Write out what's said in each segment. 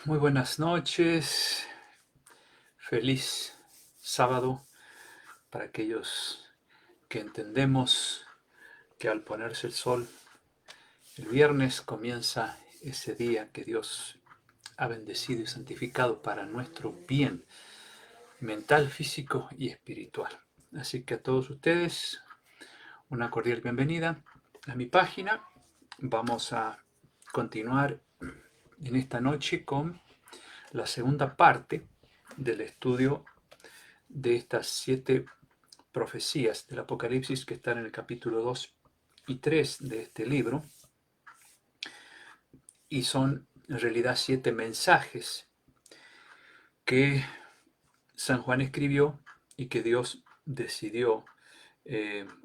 Muy buenas noches, feliz sábado para aquellos que entendemos que al ponerse el sol, el viernes comienza ese día que Dios ha bendecido y santificado para nuestro bien mental, físico y espiritual. Así que a todos ustedes una cordial bienvenida a mi página. Vamos a continuar en esta noche con la segunda parte del estudio de estas 7 profecías del Apocalipsis que están en el capítulo 2 y 3 de este libro, y son en realidad 7 mensajes que San Juan escribió y que Dios decidió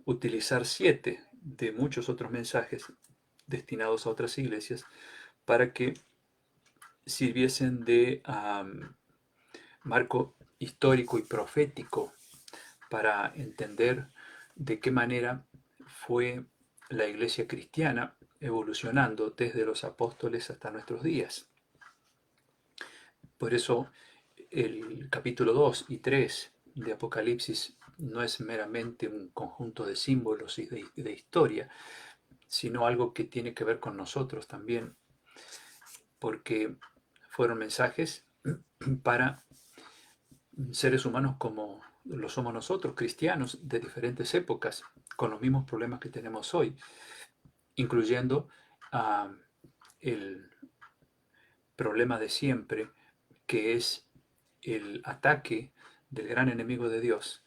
utilizar 7 de muchos otros mensajes destinados a otras iglesias para que sirviesen de marco histórico y profético para entender de qué manera fue la iglesia cristiana evolucionando desde los apóstoles hasta nuestros días. Por eso el capítulo 2 y 3 de Apocalipsis no es meramente un conjunto de símbolos y de historia, sino algo que tiene que ver con nosotros también, porque fueron mensajes para seres humanos como lo somos nosotros, cristianos de diferentes épocas, con los mismos problemas que tenemos hoy, incluyendo uh, el problema de siempre, que es el ataque del gran enemigo de Dios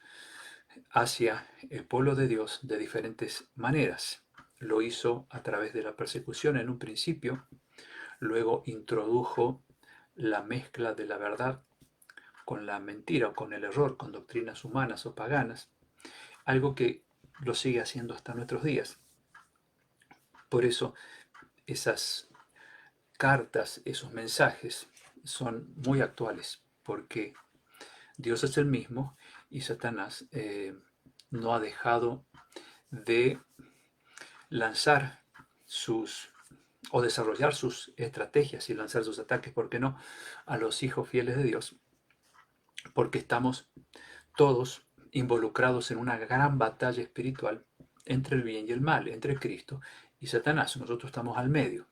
hacia el pueblo de Dios de diferentes maneras. Lo hizo a través de la persecución en un principio, luego introdujo la mezcla de la verdad con la mentira o con el error, con doctrinas humanas o paganas, algo que lo sigue haciendo hasta nuestros días. Por eso esas cartas, esos mensajes son muy actuales, porque Dios es el mismo y Satanás no ha dejado de lanzar sus o desarrollar sus estrategias y lanzar sus ataques, ¿por qué no?, a los hijos fieles de Dios, porque estamos todos involucrados en una gran batalla espiritual entre el bien y el mal, entre Cristo y Satanás. Nosotros estamos al medio.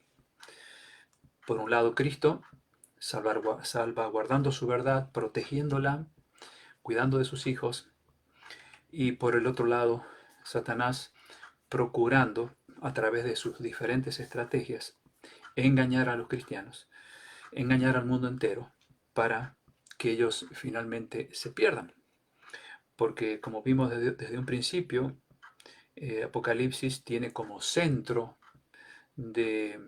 Por un lado, Cristo salvaguardando su verdad, protegiéndola, cuidando de sus hijos, y por el otro lado, Satanás procurando, a través de sus diferentes estrategias, engañar a los cristianos, engañar al mundo entero, para que ellos finalmente se pierdan. Porque como vimos desde un principio, Apocalipsis tiene como centro de,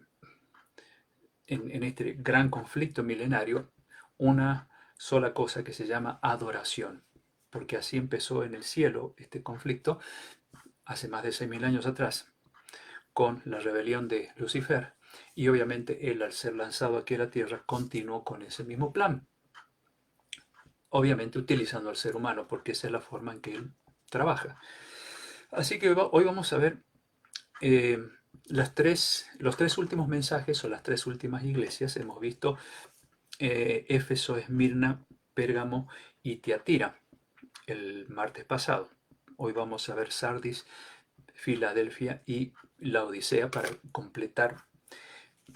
en este gran conflicto milenario, una sola cosa que se llama adoración. Porque así empezó en el cielo este conflicto hace más de 6.000 años atrás, con la rebelión de Lucifer. Y obviamente él, al ser lanzado aquí a la tierra, continuó con ese mismo plan. Obviamente utilizando al ser humano, porque esa es la forma en que él trabaja. Así que hoy vamos a ver eh, los 3 últimos mensajes o las 3 últimas iglesias. Hemos visto Éfeso, Esmirna, Pérgamo y Tiatira el martes pasado. Hoy vamos a ver Sardis, Filadelfia y Laodicea para completar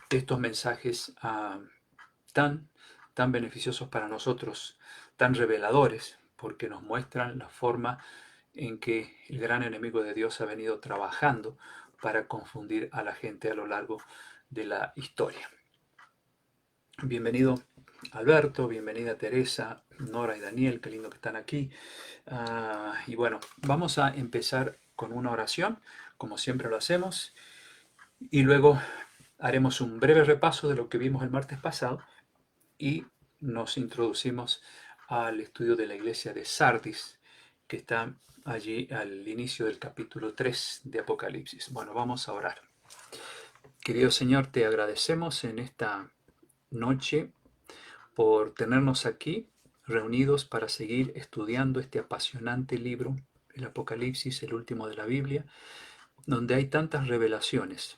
estos mensajes tan, tan beneficiosos para nosotros, tan reveladores, porque nos muestran la forma en que el gran enemigo de Dios ha venido trabajando para confundir a la gente a lo largo de la historia. Bienvenido Alberto, bienvenida Teresa, Nora y Daniel, qué lindo que están aquí. Y bueno, vamos a empezar con una oración, como siempre lo hacemos, y luego haremos un breve repaso de lo que vimos el martes pasado y nos introducimos al estudio de la iglesia de Sardis, que está allí al inicio del capítulo 3 de Apocalipsis. Bueno, vamos a orar. Querido Señor, te agradecemos en esta noche por tenernos aquí reunidos para seguir estudiando este apasionante libro, el Apocalipsis, el último de la Biblia, donde hay tantas revelaciones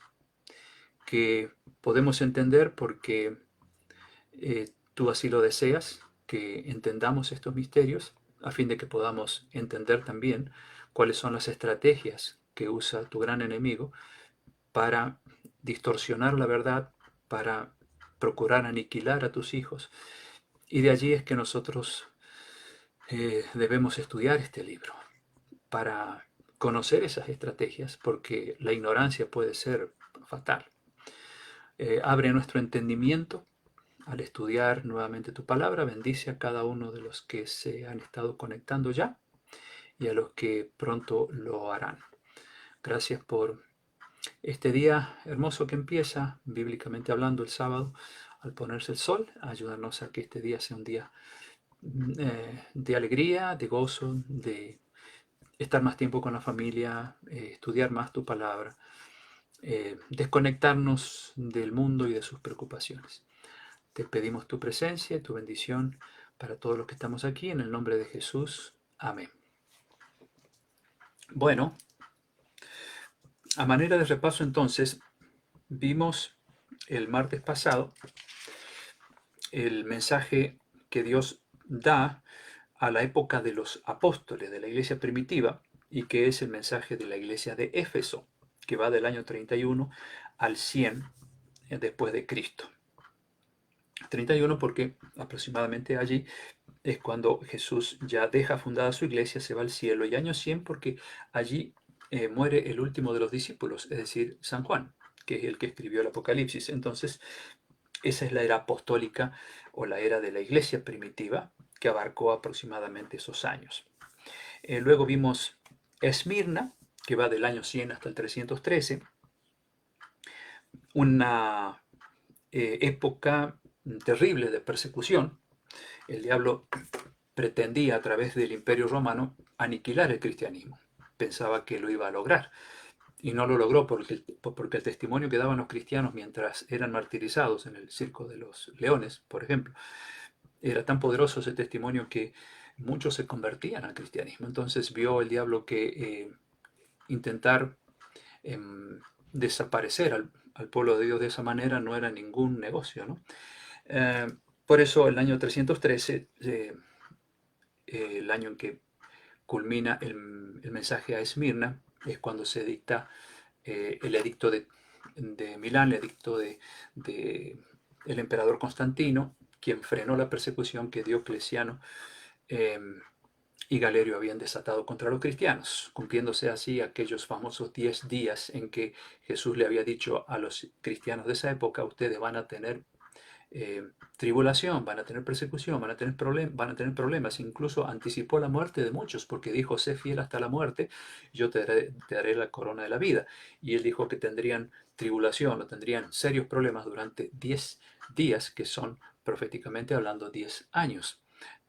que podemos entender porque Tú así lo deseas, que entendamos estos misterios, a fin de que podamos entender también cuáles son las estrategias que usa tu gran enemigo para distorsionar la verdad, para procurar aniquilar a tus hijos. Y de allí es que nosotros debemos estudiar este libro para conocer esas estrategias, porque la ignorancia puede ser fatal. Abre nuestro entendimiento al estudiar nuevamente tu palabra. Bendice a cada uno de los que se han estado conectando ya y a los que pronto lo harán. Gracias por este día hermoso que empieza, bíblicamente hablando, el sábado, al ponerse el sol. Ayúdanos a que este día sea un día de alegría, de gozo, de estar más tiempo con la familia, estudiar más tu palabra, desconectarnos del mundo y de sus preocupaciones. Te pedimos tu presencia y tu bendición para todos los que estamos aquí, en el nombre de Jesús. Amén. Bueno, a manera de repaso entonces, vimos el martes pasado el mensaje que Dios da a la época de los apóstoles de la iglesia primitiva y que es el mensaje de la iglesia de Éfeso, que va del año 31 al 100 después de Cristo. 31 porque aproximadamente allí es cuando Jesús ya deja fundada su iglesia, se va al cielo, y año 100 porque allí muere el último de los discípulos, es decir, San Juan, que es el que escribió el Apocalipsis. Entonces, esa es la era apostólica o la era de la iglesia primitiva que abarcó aproximadamente esos años. Luego vimos Esmirna, que va del año 100 hasta el 313, una época terrible de persecución. El diablo pretendía a través del Imperio Romano aniquilar el cristianismo. Pensaba que lo iba a lograr y no lo logró porque el testimonio que daban los cristianos mientras eran martirizados en el circo de los leones, por ejemplo, era tan poderoso ese testimonio que muchos se convertían al cristianismo. Entonces vio el diablo que intentar eh, desaparecer al pueblo de Dios de esa manera no era ningún negocio, ¿no? Por eso el año 313, el año en que culmina el mensaje a Esmirna, es cuando se dicta el edicto de Milán, el edicto de el emperador Constantino, quien frenó la persecución que Diocleciano eh, y Galerio habían desatado contra los cristianos, cumpliéndose así aquellos famosos 10 días en que Jesús le había dicho a los cristianos de esa época: ustedes van a tener tribulación, van a tener persecución, van a tener problemas. Incluso anticipó la muerte de muchos, porque dijo: sé fiel hasta la muerte, yo te daré la corona de la vida. Y él dijo que tendrían tribulación o tendrían serios problemas durante 10 días, que son proféticamente hablando 10 años.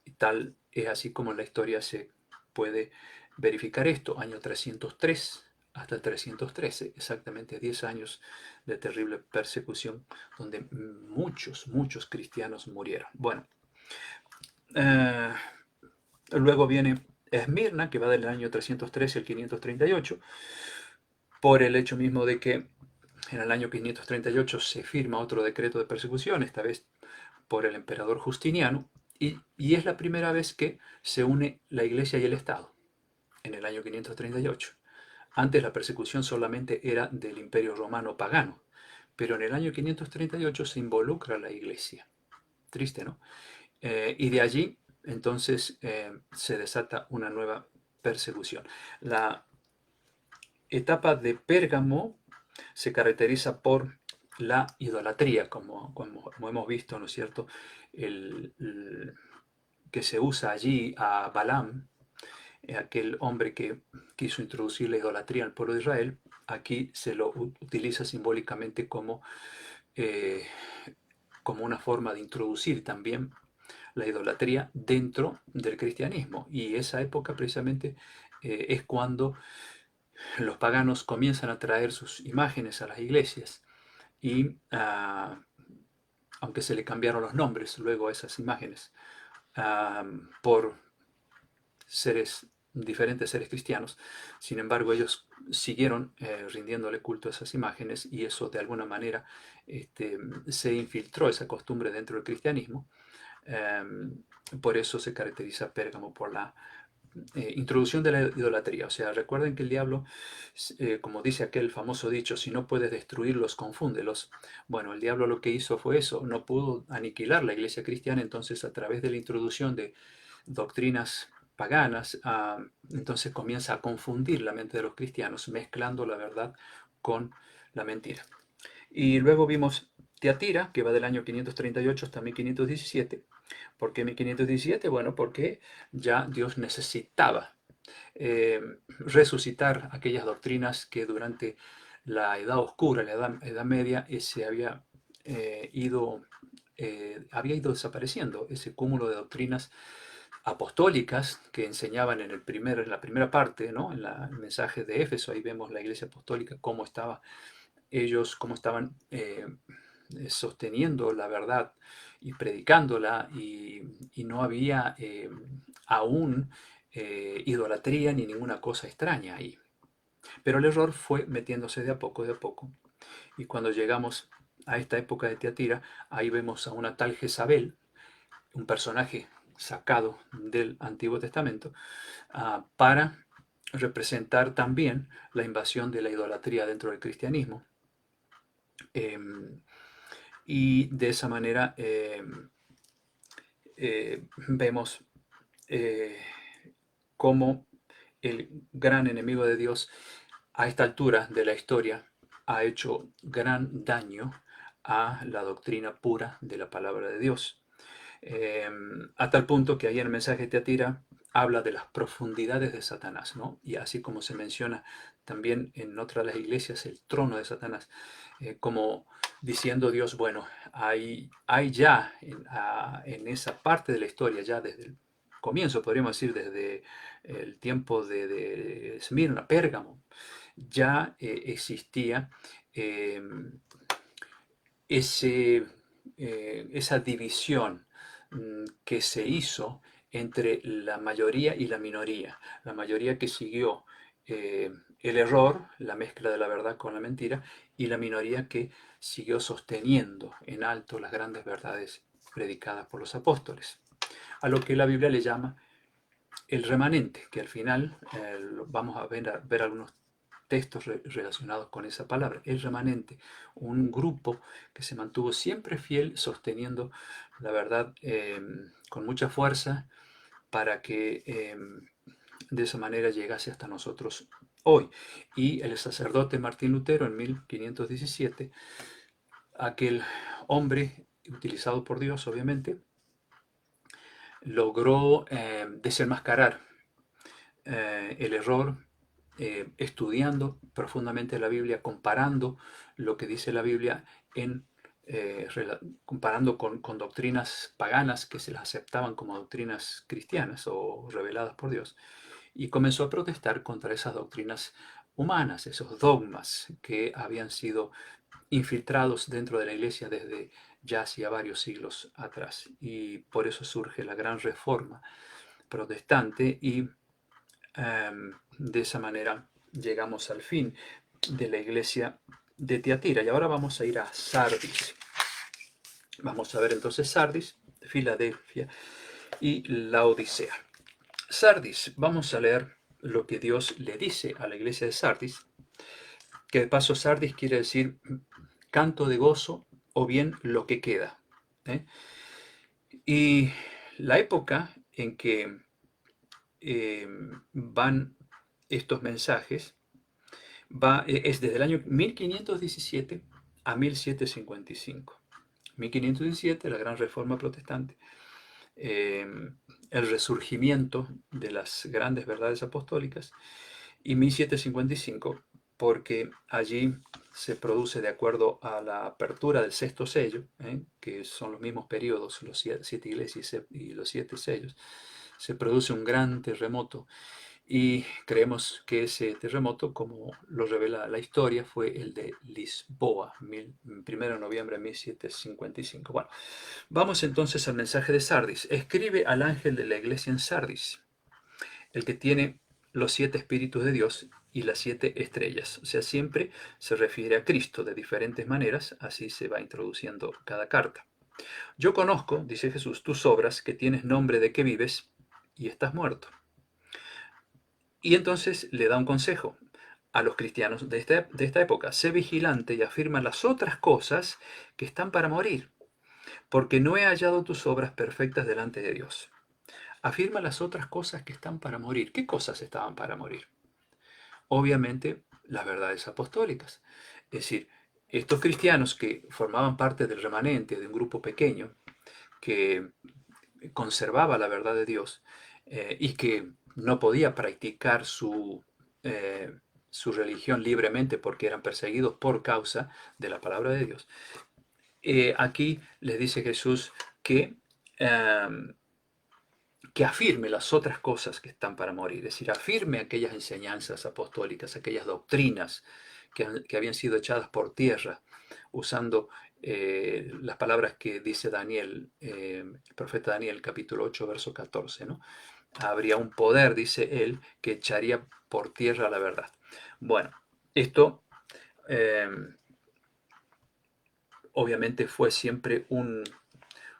Y tal es así como en la historia se puede verificar esto. Año 303 hasta el 313, exactamente 10 años de terrible persecución, donde muchos cristianos murieron. Bueno, luego viene Esmirna, que va del año 313 al 538, por el hecho mismo de que en el año 538 se firma otro decreto de persecución, esta vez por el emperador Justiniano, y es la primera vez que se une la iglesia y el Estado, en el año 538. Antes la persecución solamente era del Imperio Romano pagano, pero en el año 538 se involucra la iglesia. Triste, ¿no? Y de allí entonces se desata una nueva persecución. La etapa de Pérgamo se caracteriza por la idolatría, como hemos visto, ¿no es cierto? Que se usa allí a Balaam, aquel hombre que quiso introducir la idolatría al pueblo de Israel. Aquí se lo utiliza simbólicamente eh, como una forma de introducir también la idolatría dentro del cristianismo. Y esa época precisamente es cuando los paganos comienzan a traer sus imágenes a las iglesias y aunque se le cambiaron los nombres luego a esas imágenes por seres diferentes seres cristianos. Sin embargo, ellos siguieron rindiéndole culto a esas imágenes y eso de alguna manera se infiltró esa costumbre dentro del cristianismo. Por eso se caracteriza Pérgamo por la introducción de la idolatría. O sea, recuerden que el diablo, como dice aquel famoso dicho, si no puedes destruirlos, confúndelos. Bueno, el diablo lo que hizo fue eso, no pudo aniquilar la iglesia cristiana, entonces a través de la introducción de doctrinas paganas, entonces comienza a confundir la mente de los cristianos, mezclando la verdad con la mentira. Y luego vimos Tiatira, que va del año 538 hasta 1517. ¿Por qué 1517? Bueno, porque ya Dios necesitaba resucitar aquellas doctrinas que durante la Edad Oscura, la Edad Media, se había ido desapareciendo ese cúmulo de doctrinas apostólicas que enseñaban en la primera parte, ¿no? En el mensaje de Éfeso, ahí vemos la iglesia apostólica, cómo estaban sosteniendo la verdad y predicándola, y no había aún idolatría ni ninguna cosa extraña ahí. Pero el error fue metiéndose de a poco, y cuando llegamos a esta época de Tiatira, ahí vemos a una tal Jezabel, un personaje sacado del Antiguo Testamento, para representar también la invasión de la idolatría dentro del cristianismo. Y de esa manera vemos cómo el gran enemigo de Dios a esta altura de la historia ha hecho gran daño a la doctrina pura de la palabra de Dios. A tal punto que ahí en el mensaje de Tiatira habla de las profundidades de Satanás, ¿no? Y así como se menciona también en otra de las iglesias el trono de Satanás, como diciendo Dios, bueno, hay ya en esa parte de la historia, ya desde el comienzo, podríamos decir, desde el tiempo de Esmirna, Pérgamo, ya existía eh, esa división que se hizo entre la mayoría y la minoría. La mayoría que siguió el error, la mezcla de la verdad con la mentira, y la minoría que siguió sosteniendo en alto las grandes verdades predicadas por los apóstoles. A lo que la Biblia le llama el remanente, que al final vamos a ver algunos textos relacionados con esa palabra, el remanente, un grupo que se mantuvo siempre fiel, sosteniendo la verdad con mucha fuerza para que de esa manera llegase hasta nosotros hoy. Y el sacerdote Martín Lutero en 1517, aquel hombre utilizado por Dios, obviamente, logró desenmascarar el error, estudiando profundamente la Biblia, comparando lo que dice la Biblia comparando con doctrinas paganas que se las aceptaban como doctrinas cristianas o reveladas por Dios, y comenzó a protestar contra esas doctrinas humanas, esos dogmas que habían sido infiltrados dentro de la iglesia desde ya hacía varios siglos atrás. Y por eso surge la gran reforma protestante, y de esa manera llegamos al fin de la iglesia de Tiatira. Y ahora vamos a ir a Sardis. Vamos a ver entonces Sardis, Filadelfia y la Odisea. Sardis, vamos a leer lo que Dios le dice a la iglesia de Sardis, que de paso Sardis quiere decir canto de gozo o bien lo que queda. Y la época en que van estos mensajes es desde el año 1517 a 1755. 1517, la gran reforma protestante, el resurgimiento de las grandes verdades apostólicas, y 1755, porque allí se produce, de acuerdo a la apertura del sexto sello, que son los mismos periodos, los siete iglesias y los siete sellos, se produce un gran terremoto. Y creemos que ese terremoto, como lo revela la historia, fue el de Lisboa, 1 de noviembre de 1755. Bueno, vamos entonces al mensaje de Sardis. Escribe al ángel de la iglesia en Sardis: el que tiene los 7 espíritus de Dios y las 7 estrellas. O sea, siempre se refiere a Cristo de diferentes maneras, así se va introduciendo cada carta. Yo conozco, dice Jesús, tus obras, que tienes nombre de que vives y estás muerto. Y entonces le da un consejo a los cristianos de esta época. Sé vigilante y afirma las otras cosas que están para morir, porque no he hallado tus obras perfectas delante de Dios. Afirma las otras cosas que están para morir. ¿Qué cosas estaban para morir? Obviamente, las verdades apostólicas. Es decir, estos cristianos que formaban parte del remanente de un grupo pequeño, que conservaba la verdad de Dios y que no podía practicar su religión libremente porque eran perseguidos por causa de la palabra de Dios. Aquí les dice Jesús eh, que afirme las otras cosas que están para morir, es decir, afirme aquellas enseñanzas apostólicas, aquellas doctrinas que habían sido echadas por tierra, usando las palabras que dice Daniel, el profeta Daniel, capítulo 8, verso 14, ¿no? Habría un poder, dice él, que echaría por tierra la verdad. Bueno, esto eh, obviamente fue siempre un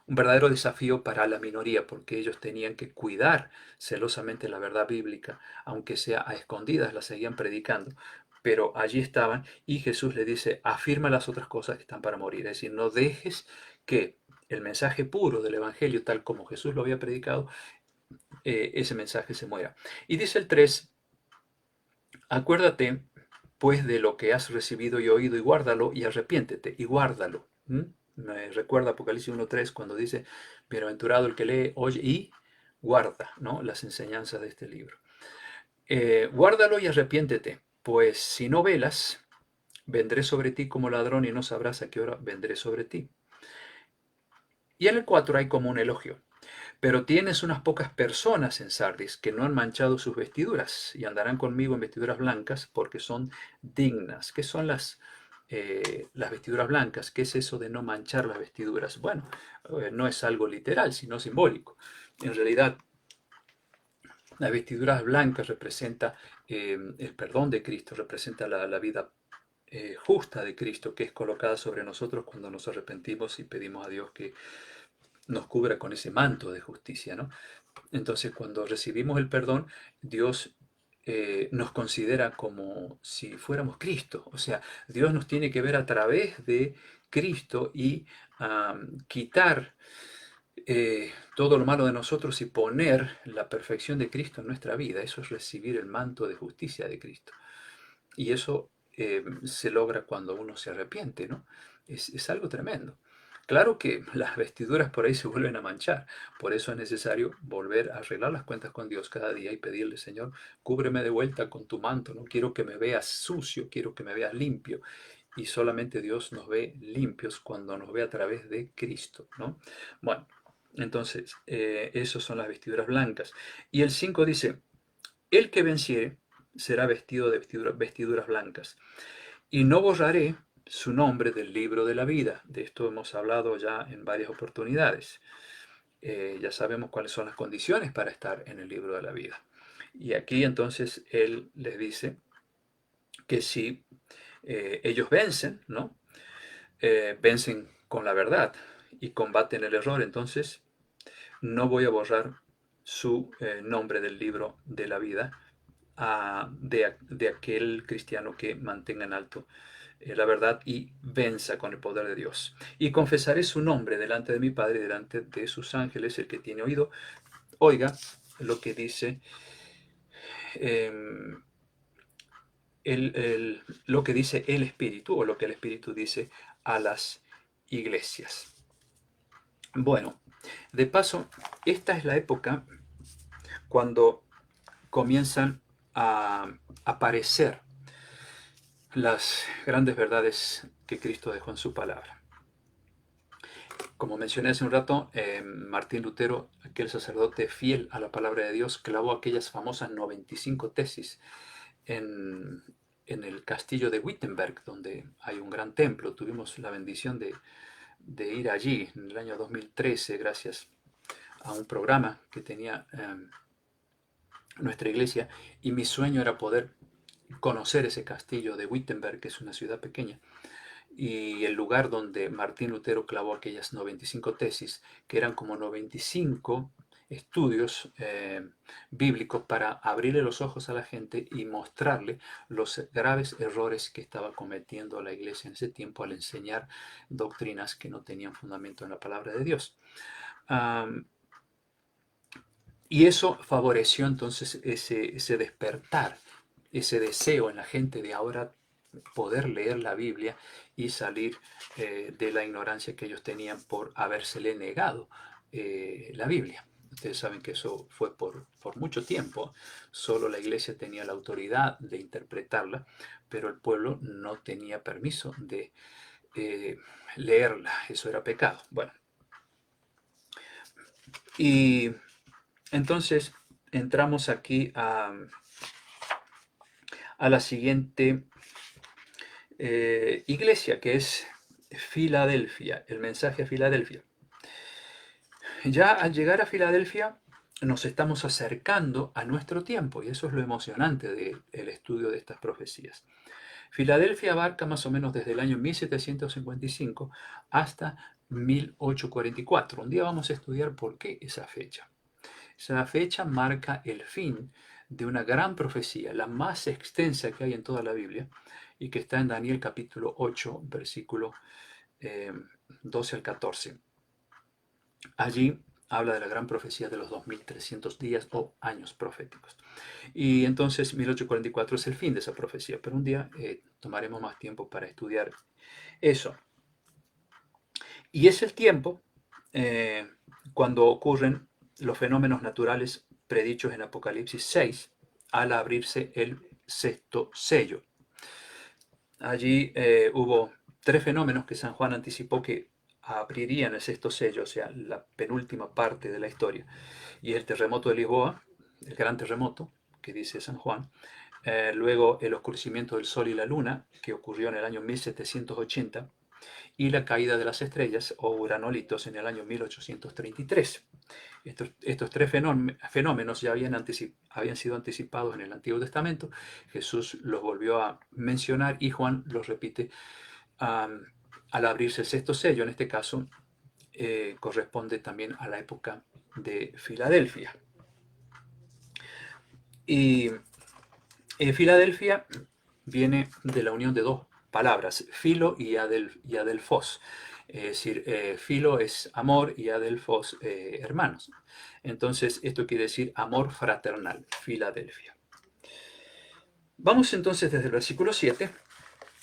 verdadero desafío para la minoría, porque ellos tenían que cuidar celosamente la verdad bíblica, aunque sea a escondidas, la seguían predicando, pero allí estaban y Jesús le dice, afirma las otras cosas que están para morir, es decir, no dejes que el mensaje puro del Evangelio, tal como Jesús lo había predicado, ese mensaje se muera. Y dice el 3, acuérdate pues de lo que has recibido y oído y guárdalo y arrepiéntete y guárdalo. Me recuerda Apocalipsis 1.3 cuando dice, bienaventurado el que lee, oye y guarda, ¿no?, las enseñanzas de este libro. Guárdalo y arrepiéntete, pues si no velas, vendré sobre ti como ladrón y no sabrás a qué hora vendré sobre ti. Y en el 4 hay como un elogio. Pero tienes unas pocas personas en Sardis que no han manchado sus vestiduras y andarán conmigo en vestiduras blancas porque son dignas. ¿Qué son las vestiduras blancas? ¿Qué es eso de no manchar las vestiduras? Bueno, no es algo literal, sino simbólico. En realidad, las vestiduras blancas representa el perdón de Cristo, representa la vida justa de Cristo que es colocada sobre nosotros cuando nos arrepentimos y pedimos a Dios que nos cubra con ese manto de justicia, ¿no? Entonces, cuando recibimos el perdón, Dios nos considera como si fuéramos Cristo. O sea, Dios nos tiene que ver a través de Cristo y quitar todo lo malo de nosotros y poner la perfección de Cristo en nuestra vida. Eso es recibir el manto de justicia de Cristo. Y eso se logra cuando uno se arrepiente, ¿no? Es algo tremendo. Claro que las vestiduras por ahí se vuelven a manchar, por eso es necesario volver a arreglar las cuentas con Dios cada día y pedirle, Señor, cúbreme de vuelta con tu manto, no quiero que me veas sucio, quiero que me veas limpio. Y solamente Dios nos ve limpios cuando nos ve a través de Cristo, ¿no? Bueno, entonces, esas son las vestiduras blancas. Y el 5 dice, el que venciere será vestido de vestiduras blancas y no borraré su nombre del libro de la vida. De esto hemos hablado ya en varias oportunidades. Ya sabemos cuáles son las condiciones para estar en el libro de la vida. Y aquí entonces él les dice que si ellos vencen, ¿no? Vencen con la verdad y combaten el error, entonces no voy a borrar su nombre del libro de la vida de aquel cristiano que mantenga en alto la verdad y venza con el poder de Dios. Y confesaré su nombre delante de mi Padre y delante de sus ángeles. El que tiene oído, oiga lo que dice eh, lo que dice el Espíritu o lo que el Espíritu dice a las iglesias. Bueno, de paso, esta es la época cuando comienzan a aparecer las grandes verdades que Cristo dejó en su palabra. Como mencioné hace un rato, Martín Lutero, aquel sacerdote fiel a la palabra de Dios, clavó aquellas famosas 95 tesis en, en el castillo de Wittenberg, donde hay un gran templo. Tuvimos la bendición de ir allí en el año 2013 gracias a un programa que tenía nuestra iglesia, y mi sueño era poder conocer ese castillo de Wittenberg, que es una ciudad pequeña, y el lugar donde Martín Lutero clavó aquellas 95 tesis, que eran como 95 estudios bíblicos para abrirle los ojos a la gente y mostrarle los graves errores que estaba cometiendo la iglesia en ese tiempo al enseñar doctrinas que no tenían fundamento en la palabra de Dios. Y eso favoreció entonces ese despertar, ese deseo en la gente de ahora poder leer la Biblia y salir de la ignorancia que ellos tenían por habérsele negado la Biblia. Ustedes saben que eso fue por mucho tiempo. Solo la iglesia tenía la autoridad de interpretarla, pero el pueblo no tenía permiso de leerla. Eso era pecado. Bueno, y entonces entramos aquí a la siguiente iglesia, que es Filadelfia, el mensaje a Filadelfia. Ya al llegar a Filadelfia nos estamos acercando a nuestro tiempo y eso es lo emocionante del estudio de estas profecías. Filadelfia abarca más o menos desde el año 1755 hasta 1844. Un día vamos a estudiar por qué esa fecha. Esa fecha marca el fin de una gran profecía, la más extensa que hay en toda la Biblia, y que está en Daniel capítulo 8, versículo 12 al 14. Allí habla de la gran profecía de los 2300 días o años proféticos. Y entonces 1844 es el fin de esa profecía, pero un día tomaremos más tiempo para estudiar eso. Y es el tiempo cuando ocurren los fenómenos naturales predichos en Apocalipsis 6 al abrirse el sexto sello. Allí hubo tres fenómenos que San Juan anticipó que abrirían el sexto sello, o sea, la penúltima parte de la historia. Y el terremoto de Lisboa, el gran terremoto, que dice San Juan. Luego el oscurecimiento del Sol y la Luna, que ocurrió en el año 1780. Y la caída de las estrellas o uranolitos en el año 1833. Estos tres fenómenos ya habían sido anticipados en el Antiguo Testamento. Jesús los volvió a mencionar y Juan los repite al abrirse el sexto sello. En este caso corresponde también a la época de Filadelfia. Y Filadelfia viene de la unión de dos palabras, filo y adelfos. Es decir, filo es amor y adelfos hermanos. Entonces, esto quiere decir amor fraternal, Filadelfia. Vamos entonces desde el versículo 7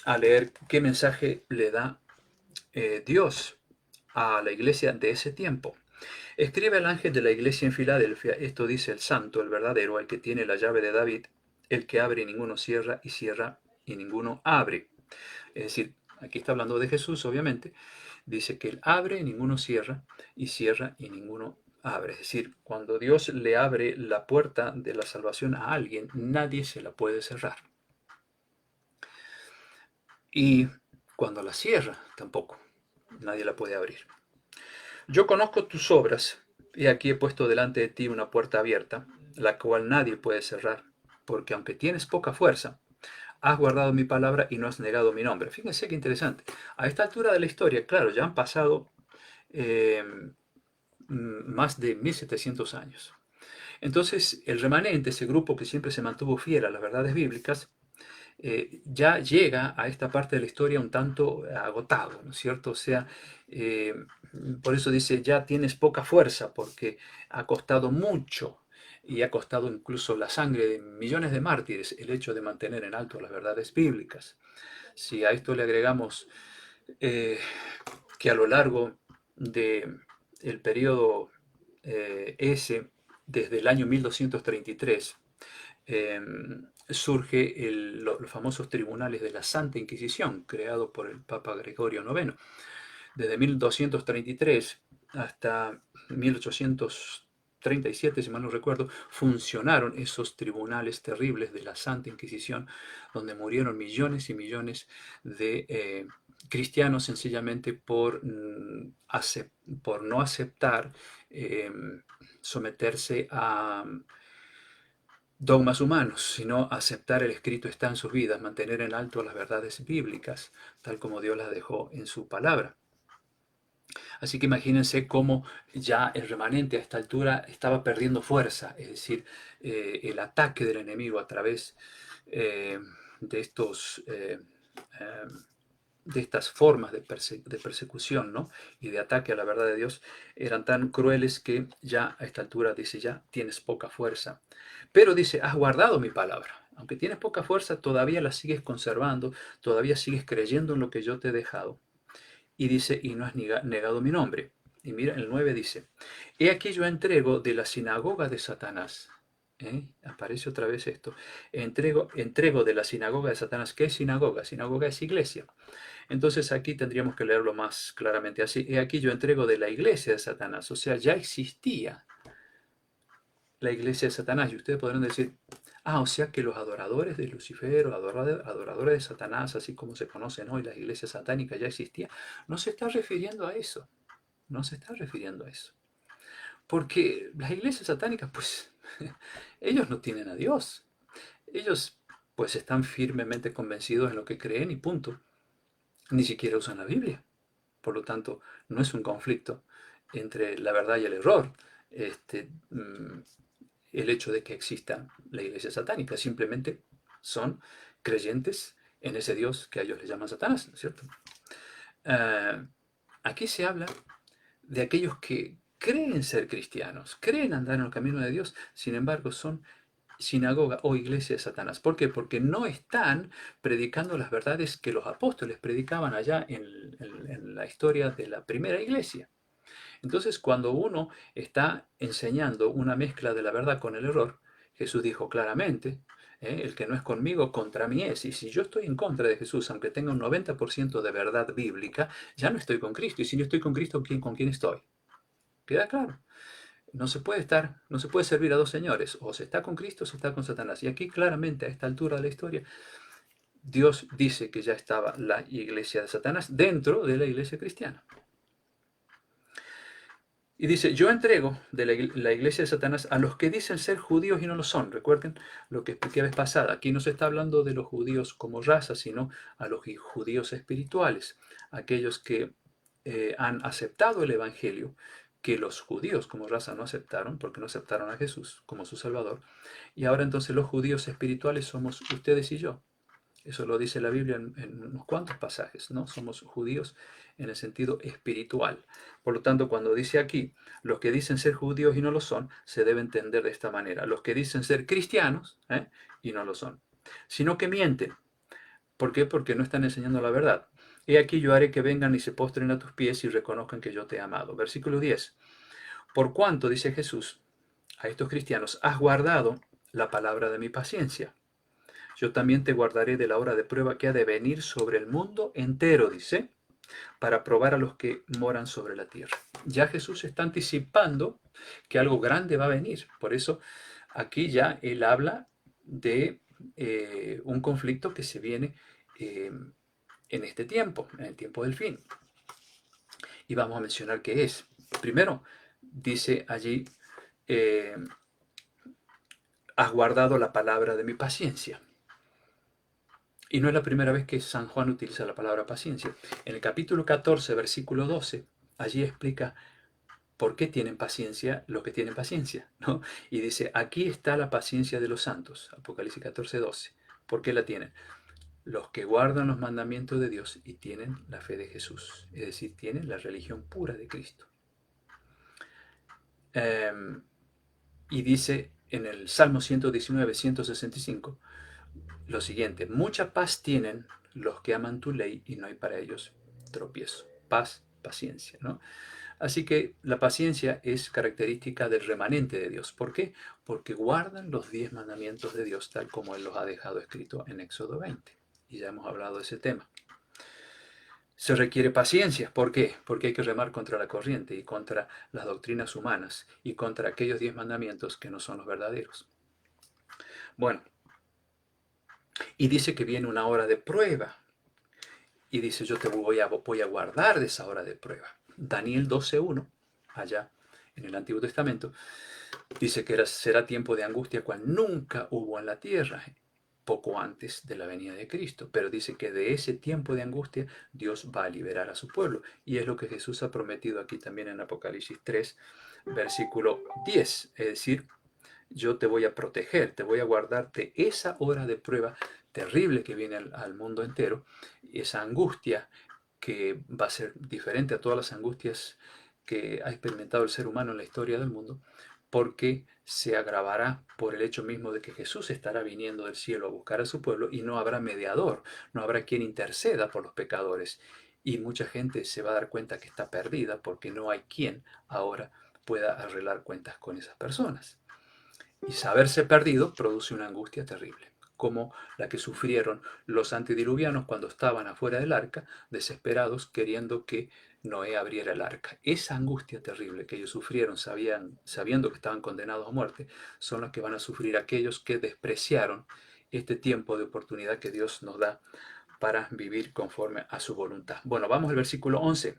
a leer qué mensaje le da Dios a la iglesia de ese tiempo. Escribe el ángel de la iglesia en Filadelfia, esto dice el santo, el verdadero, el que tiene la llave de David, el que abre y ninguno cierra, y cierra y ninguno abre. Es decir, aquí está hablando de Jesús, obviamente. Dice que Él abre y ninguno cierra y ninguno abre. Es decir, cuando Dios le abre la puerta de la salvación a alguien, nadie se la puede cerrar. Y cuando la cierra, tampoco. Nadie la puede abrir. Yo conozco tus obras, y aquí he puesto delante de ti una puerta abierta, la cual nadie puede cerrar, porque aunque tienes poca fuerza, has guardado mi palabra y no has negado mi nombre. Fíjense qué interesante. A esta altura de la historia, claro, ya han pasado más de 1700 años. Entonces, el remanente, ese grupo que siempre se mantuvo fiel a las verdades bíblicas, ya llega a esta parte de la historia un tanto agotado, ¿no es cierto? O sea, por eso dice, ya tienes poca fuerza, porque ha costado mucho y ha costado incluso la sangre de millones de mártires el hecho de mantener en alto las verdades bíblicas. Si a esto le agregamos que a lo largo del periodo ese, desde el año 1233, surge los famosos tribunales de la Santa Inquisición, creado por el Papa Gregorio IX. Desde 1233 hasta 1837, si mal no recuerdo, funcionaron esos tribunales terribles de la Santa Inquisición, donde murieron millones y millones de cristianos sencillamente por no aceptar someterse dogmas humanos, sino aceptar el escrito está en sus vidas, mantener en alto las verdades bíblicas, tal como Dios las dejó en su palabra. Así que imagínense cómo ya el remanente a esta altura estaba perdiendo fuerza, es decir, el ataque del enemigo a través eh, de estos... eh, de estas formas de persecución, ¿no? Y de ataque a la verdad de Dios eran tan crueles que ya a esta altura dice, ya tienes poca fuerza. Pero dice, has guardado mi palabra. Aunque tienes poca fuerza, todavía la sigues conservando, todavía sigues creyendo en lo que yo te he dejado. Y dice, y no has negado mi nombre. Y mira, el 9 dice, he aquí yo entrego de la sinagoga de Satanás. Aparece otra vez esto. Entrego de la sinagoga de Satanás. ¿Qué es sinagoga? Sinagoga es iglesia. Entonces aquí tendríamos que leerlo más claramente así. He aquí yo entrego de la iglesia de Satanás. O sea, ya existía la iglesia de Satanás. Y ustedes podrán decir, o sea que los adoradores de Lucifer o adoradores de Satanás, así como se conocen hoy, las iglesias satánicas ya existían. No se está refiriendo a eso. No se está refiriendo a eso. Porque las iglesias satánicas, pues, ellos no tienen a Dios. Ellos, pues, están firmemente convencidos en lo que creen y punto. Ni siquiera usan la Biblia. Por lo tanto, no es un conflicto entre la verdad y el error. Este, el hecho de que exista la iglesia satánica, simplemente son creyentes en ese Dios que a ellos les llaman Satanás, ¿no es cierto? Aquí se habla de aquellos que creen ser cristianos, creen andar en el camino de Dios, sin embargo son sinagoga o iglesia de Satanás. ¿Por qué? Porque no están predicando las verdades que los apóstoles predicaban allá en la historia de la primera iglesia. Entonces, cuando uno está enseñando una mezcla de la verdad con el error, Jesús dijo claramente, el que no es conmigo, contra mí es. Y si yo estoy en contra de Jesús, aunque tenga un 90% de verdad bíblica, ya no estoy con Cristo. Y si no estoy con Cristo, ¿con quién estoy? ¿Queda claro? No se puede servir a dos señores. O se está con Cristo o se está con Satanás. Y aquí claramente, a esta altura de la historia, Dios dice que ya estaba la iglesia de Satanás dentro de la iglesia cristiana. Y dice, yo entrego de la iglesia de Satanás a los que dicen ser judíos y no lo son. Recuerden lo que expliqué la vez pasada. Aquí no se está hablando de los judíos como raza, sino a los judíos espirituales. Aquellos que han aceptado el Evangelio, que los judíos como raza no aceptaron, porque no aceptaron a Jesús como su Salvador. Y ahora entonces los judíos espirituales somos ustedes y yo. Eso lo dice la Biblia en unos cuantos pasajes, ¿no? Somos judíos en el sentido espiritual. Por lo tanto, cuando dice aquí, los que dicen ser judíos y no lo son, se debe entender de esta manera. Los que dicen ser cristianos y no lo son. Sino que mienten. ¿Por qué? Porque no están enseñando la verdad. He aquí yo haré que vengan y se postren a tus pies y reconozcan que yo te he amado. Versículo 10. Por cuanto, dice Jesús a estos cristianos, has guardado la palabra de mi paciencia. Yo también te guardaré de la hora de prueba que ha de venir sobre el mundo entero, dice, para probar a los que moran sobre la tierra. Ya Jesús está anticipando que algo grande va a venir. Por eso aquí ya él habla de un conflicto que se viene en este tiempo, en el tiempo del fin. Y vamos a mencionar qué es. Primero, dice allí, has guardado la palabra de mi paciencia. Y no es la primera vez que San Juan utiliza la palabra paciencia. En el capítulo 14, versículo 12, allí explica por qué tienen paciencia los que tienen paciencia, ¿no? Y dice, aquí está la paciencia de los santos, Apocalipsis 14, 12. ¿Por qué la tienen? Los que guardan los mandamientos de Dios y tienen la fe de Jesús, es decir, tienen la religión pura de Cristo. Y dice en el Salmo 119, 165, lo siguiente, mucha paz tienen los que aman tu ley y no hay para ellos tropiezo. Paz, paciencia, ¿no? Así que la paciencia es característica del remanente de Dios. ¿Por qué? Porque guardan los 10 mandamientos de Dios tal como Él los ha dejado escrito en Éxodo 20. Y ya hemos hablado de ese tema. Se requiere paciencia. ¿Por qué? Porque hay que remar contra la corriente y contra las doctrinas humanas y contra aquellos 10 mandamientos que no son los verdaderos. Bueno, y dice que viene una hora de prueba. Y dice, yo te voy a guardar de esa hora de prueba. Daniel 12:1, allá en el Antiguo Testamento, dice que será tiempo de angustia cual nunca hubo en la tierra, poco antes de la venida de Cristo. Pero dice que de ese tiempo de angustia Dios va a liberar a su pueblo. Y es lo que Jesús ha prometido aquí también en Apocalipsis 3, versículo 10. Es decir, yo te voy a proteger, te voy a guardar de esa hora de prueba terrible que viene al mundo entero, esa angustia que va a ser diferente a todas las angustias que ha experimentado el ser humano en la historia del mundo, porque se agravará por el hecho mismo de que Jesús estará viniendo del cielo a buscar a su pueblo y no habrá mediador, no habrá quien interceda por los pecadores. Y mucha gente se va a dar cuenta que está perdida porque no hay quien ahora pueda arreglar cuentas con esas personas. Y saberse perdido produce una angustia terrible, como la que sufrieron los antediluvianos cuando estaban afuera del arca, desesperados, queriendo que Noé abriera el arca. Esa angustia terrible que ellos sufrieron sabiendo que estaban condenados a muerte, son las que van a sufrir aquellos que despreciaron este tiempo de oportunidad que Dios nos da para vivir conforme a su voluntad. Bueno, vamos al versículo 11.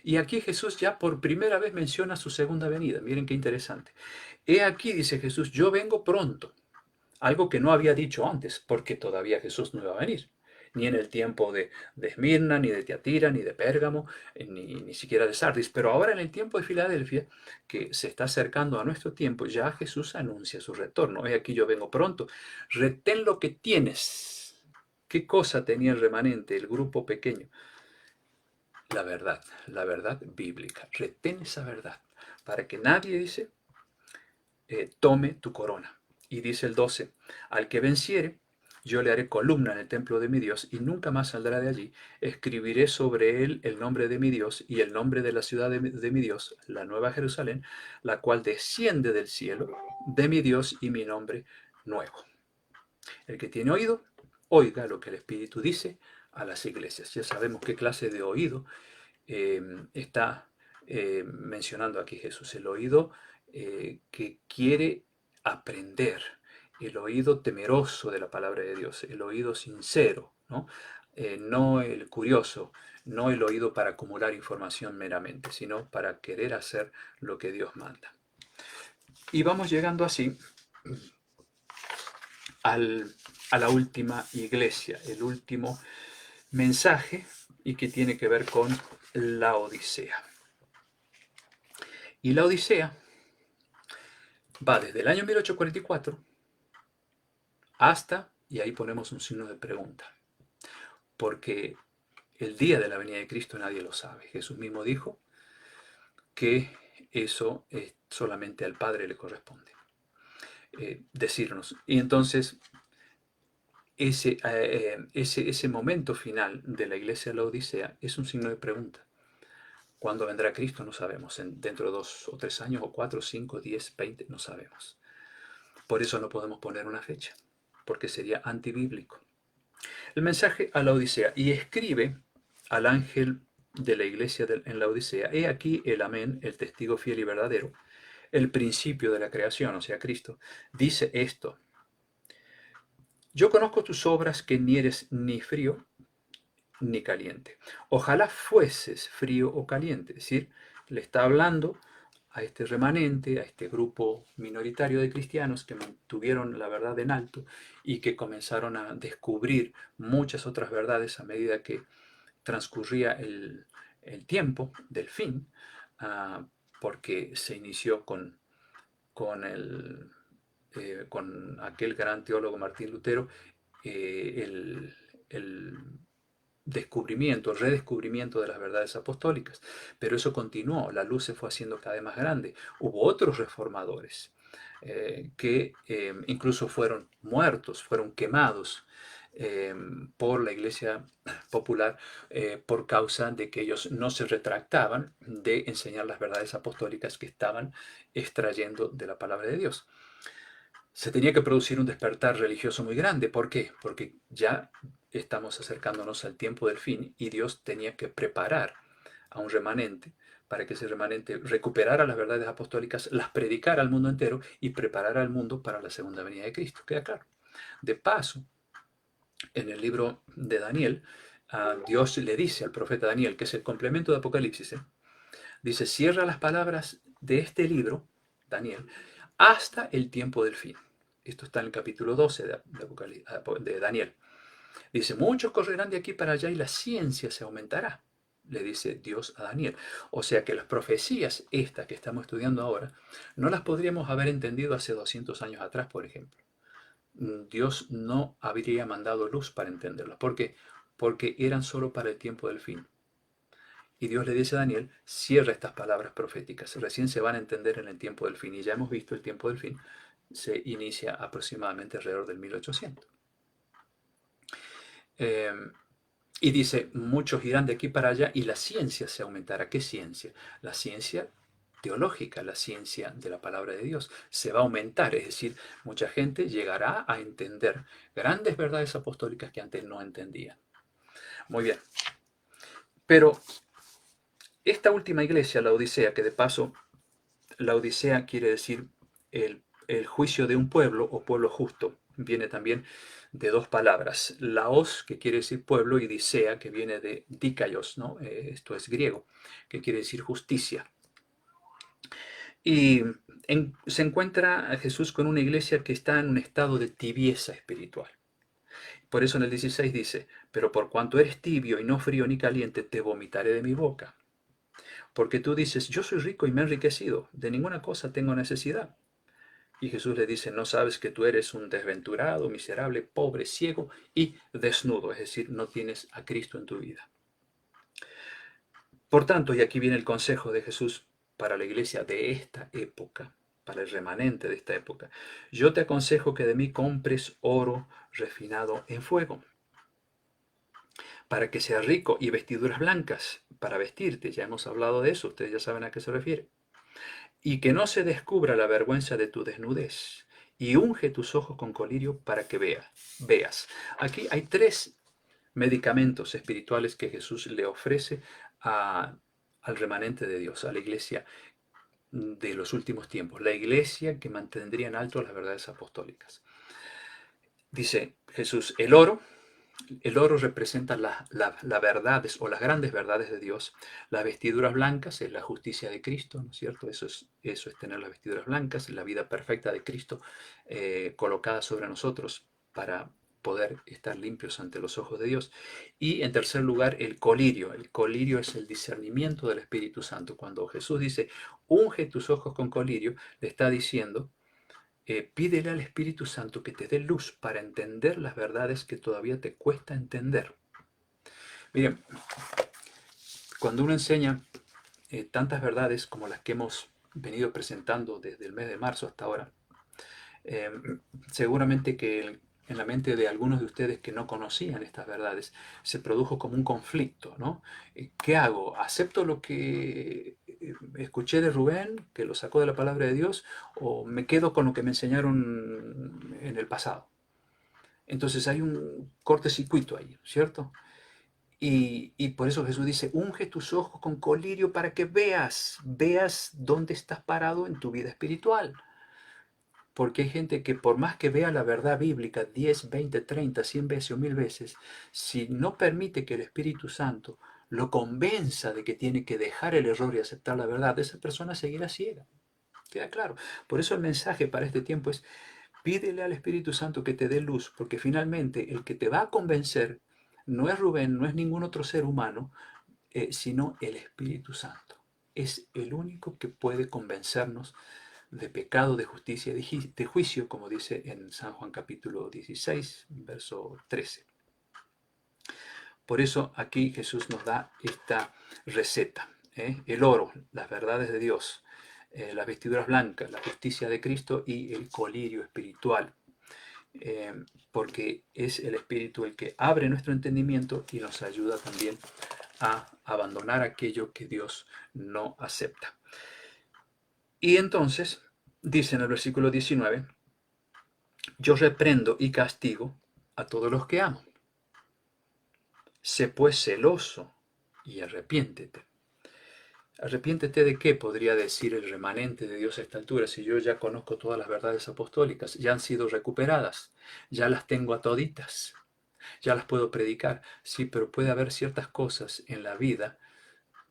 Y aquí Jesús ya por primera vez menciona su segunda venida. Miren qué interesante. He aquí, dice Jesús, yo vengo pronto. Algo que no había dicho antes, porque todavía Jesús no iba a venir. Ni en el tiempo de Esmirna, ni de Tiatira, ni de Pérgamo, ni siquiera de Sardis. Pero ahora en el tiempo de Filadelfia, que se está acercando a nuestro tiempo, ya Jesús anuncia su retorno. He aquí, yo vengo pronto. Retén lo que tienes. ¿Qué cosa tenía el remanente, el grupo pequeño? La verdad bíblica. Retén esa verdad para que nadie, dice, tome tu corona. Y dice el 12, al que venciere, yo le haré columna en el templo de mi Dios y nunca más saldrá de allí. Escribiré sobre él el nombre de mi Dios y el nombre de la ciudad de mi Dios, la nueva Jerusalén, la cual desciende del cielo, de mi Dios y mi nombre nuevo. El que tiene oído, oiga lo que el Espíritu dice a las iglesias. Ya sabemos qué clase de oído está mencionando aquí Jesús. El oído que quiere aprender, el oído temeroso de la palabra de Dios, el oído sincero, ¿no? No el curioso, no el oído para acumular información meramente, sino para querer hacer lo que Dios manda. Y vamos llegando así a la última iglesia, el último mensaje, y que tiene que ver con la Odisea. Y la Odisea va desde el año 1844 hasta, y ahí ponemos un signo de pregunta, porque el día de la venida de Cristo nadie lo sabe. Jesús mismo dijo que eso solamente al Padre le corresponde decirnos. Y entonces ese momento final de la iglesia de la Odisea es un signo de pregunta. ¿Cuándo vendrá Cristo? No sabemos. Dentro de 2 o 3 años, o 4, 5, 10, 20, no sabemos. Por eso no podemos poner una fecha, porque sería antibíblico. El mensaje a la Odisea. Y escribe al ángel de la iglesia en la Odisea: he aquí el Amén, el testigo fiel y verdadero, el principio de la creación, o sea, Cristo, dice esto: yo conozco tus obras, que ni eres ni frío ni caliente. Ojalá fueses frío o caliente. Es decir, le está hablando a este remanente, a este grupo minoritario de cristianos que mantuvieron la verdad en alto y que comenzaron a descubrir muchas otras verdades a medida que transcurría el tiempo del fin, porque se inició con, con aquel gran teólogo Martín Lutero, el descubrimiento, el redescubrimiento de las verdades apostólicas. Pero eso continuó, la luz se fue haciendo cada vez más grande. Hubo otros reformadores que incluso fueron muertos, fueron quemados por la Iglesia popular por causa de que ellos no se retractaban de enseñar las verdades apostólicas que estaban extrayendo de la palabra de Dios. Se tenía que producir un despertar religioso muy grande. ¿Por qué? Porque ya estamos acercándonos al tiempo del fin y Dios tenía que preparar a un remanente para que ese remanente recuperara las verdades apostólicas, las predicara al mundo entero y preparara al mundo para la segunda venida de Cristo. Queda claro. De paso, en el libro de Daniel, Dios le dice al profeta Daniel, que es el complemento de Apocalipsis, dice: cierra las palabras de este libro, Daniel, hasta el tiempo del fin. Esto está en el capítulo 12 de Daniel. Dice, muchos correrán de aquí para allá y la ciencia se aumentará, le dice Dios a Daniel. O sea que las profecías, estas que estamos estudiando ahora, no las podríamos haber entendido hace 200 años atrás, por ejemplo. Dios no habría mandado luz para entenderlas. ¿Por qué? Porque eran solo para el tiempo del fin. Y Dios le dice a Daniel, cierra estas palabras proféticas, recién se van a entender en el tiempo del fin. Y ya hemos visto el tiempo del fin, se inicia aproximadamente alrededor del 1800. Y dice, muchos irán de aquí para allá y la ciencia se aumentará. ¿Qué ciencia? La ciencia teológica, la ciencia de la palabra de Dios se va a aumentar. Es decir, mucha gente llegará a entender grandes verdades apostólicas que antes no entendían. Muy bien. Pero esta última iglesia, la Odisea, que de paso, la Odisea quiere decir el juicio de un pueblo o pueblo justo. Viene también de dos palabras, laos, que quiere decir pueblo, y disea, que viene de dikaios, ¿no? Esto es griego, que quiere decir justicia. Y se encuentra a Jesús con una iglesia que está en un estado de tibieza espiritual. Por eso en el 16 dice, pero por cuanto eres tibio y no frío ni caliente, te vomitaré de mi boca. Porque tú dices, yo soy rico y me he enriquecido, de ninguna cosa tengo necesidad. Y Jesús le dice, no sabes que tú eres un desventurado, miserable, pobre, ciego y desnudo, es decir, no tienes a Cristo en tu vida. Por tanto, y aquí viene el consejo de Jesús para la iglesia de esta época, para el remanente de esta época, yo te aconsejo que de mí compres oro refinado en fuego, para que seas rico, y vestiduras blancas para vestirte, ya hemos hablado de eso, ustedes ya saben a qué se refiere, y que no se descubra la vergüenza de tu desnudez, y unge tus ojos con colirio para que veas. Aquí hay tres medicamentos espirituales que Jesús le ofrece al remanente de Dios, a la iglesia de los últimos tiempos, la iglesia que mantendría en alto las verdades apostólicas. Dice Jesús, el oro representa las verdades o las grandes verdades de Dios. Las vestiduras blancas es la justicia de Cristo, ¿no es cierto? Eso es tener las vestiduras blancas, la vida perfecta de Cristo colocada sobre nosotros para poder estar limpios ante los ojos de Dios. Y en tercer lugar, el colirio. El colirio es el discernimiento del Espíritu Santo. Cuando Jesús dice, unge tus ojos con colirio, le está diciendo, pídele al Espíritu Santo que te dé luz para entender las verdades que todavía te cuesta entender. Miren, cuando uno enseña tantas verdades como las que hemos venido presentando desde el mes de marzo hasta ahora, seguramente que en la mente de algunos de ustedes que no conocían estas verdades se produjo como un conflicto, ¿no? ¿Qué hago? ¿Acepto lo que escuché de Rubén, que lo sacó de la palabra de Dios, o me quedo con lo que me enseñaron en el pasado? Entonces hay un cortocircuito ahí, ¿cierto? Y por eso Jesús dice, unge tus ojos con colirio para que veas dónde estás parado en tu vida espiritual. Porque hay gente que por más que vea la verdad bíblica 10, 20, 30, 100 veces o 1000 veces, si no permite que el Espíritu Santo lo convenza de que tiene que dejar el error y aceptar la verdad, esa persona seguirá ciega. Queda claro. Por eso el mensaje para este tiempo es, pídele al Espíritu Santo que te dé luz, porque finalmente el que te va a convencer no es Rubén, no es ningún otro ser humano, sino el Espíritu Santo. Es el único que puede convencernos de pecado, de justicia, de juicio, como dice en San Juan capítulo 16, verso 13. Por eso aquí Jesús nos da esta receta. El oro, las verdades de Dios, las vestiduras blancas, la justicia de Cristo y el colirio espiritual. Porque es el Espíritu el que abre nuestro entendimiento y nos ayuda también a abandonar aquello que Dios no acepta. Y entonces, dice en el versículo 19, yo reprendo y castigo a todos los que amo. Sé pues celoso y arrepiéntete. ¿Arrepiéntete de qué? Podría decir el remanente de Dios a esta altura, si yo ya conozco todas las verdades apostólicas, ya han sido recuperadas, ya las tengo a toditas, ya las puedo predicar. Sí, pero puede haber ciertas cosas en la vida